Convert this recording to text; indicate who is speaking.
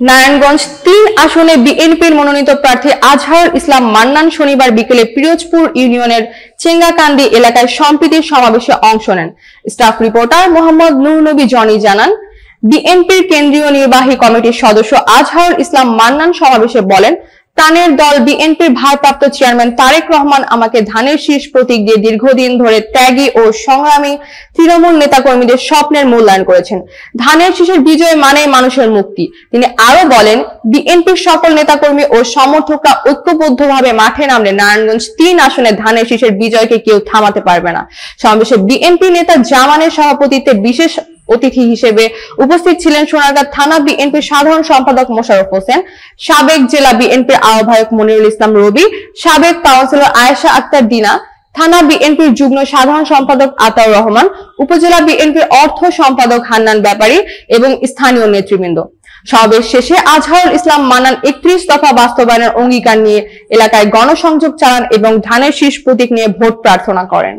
Speaker 1: নারায়ণগঞ্জ ৩ আসনে বিএনপির মনোনীত প্রার্থী আজহারুল ইসলাম মান্নান শনিবার বিকেলে পিরোজপুর ইউনিয়নের চেঙ্গাকান্দি এলাকায় সম্প্রীতির সমাবেশে অংশ নেন। স্টাফ রিপোর্টার মোহাম্মদ নূর নবী জনি জানান, বিএনপির কেন্দ্রীয় নির্বাহী কমিটির সদস্য আজহারুল ইসলাম মান্নান সমাবেশে বলেন, প্রাণের দল বিএনপির ভারপ্রাপ্ত চেয়ারম্যান তারেক রহমান আমাকে ধানের শীষ প্রতীক দিয়ে দীর্ঘদিন ধরে ত্যাগী ও সংগ্রামী তৃণমূল নেতাকর্মীদের স্বপ্নের মূল্যায়ন করেছেন। ধানের শীষের বিজয় মানেই মানুষের মুক্তি। তিনি আরো বলেন, বিএনপির সকল নেতাকর্মী ও সমর্থকরা ঐক্যবদ্ধভাবে মাঠে নামলে নারায়ণগঞ্জ ৩ আসনে ধানের শীষের বিজয়কে কেউ থামাতে পারবে না। সমাবেশে বিএনপি নেতা জামানের সভাপতিত্বে বিশেষ অতিথি হিসেবে উপস্থিত ছিলেন সোনারগাঁ থানা বিএনপির সাধারণ সম্পাদক মোশাররফ হোসেন, সাবেক জেলা বিএনপির আহ্বায়ক মনিরুল ইসলাম রবি, সাবেক কাউন্সিলর আয়েশা আক্তার দিনা, থানা বিএনপির যুগ্ম সাধারণ সম্পাদক আতাউর রহমান, উপজেলা বিএনপির অর্থ সম্পাদক হান্নান ব্যাপারী এবং স্থানীয় নেতৃবৃন্দ। সমাবেশ শেষে আজহারুল ইসলাম মান্নান ৩১ দফা বাস্তবায়নের অঙ্গীকার নিয়ে এলাকায় গণসংযোগ চালান এবং ধানের শীষ প্রতীক নিয়ে ভোট প্রার্থনা করেন।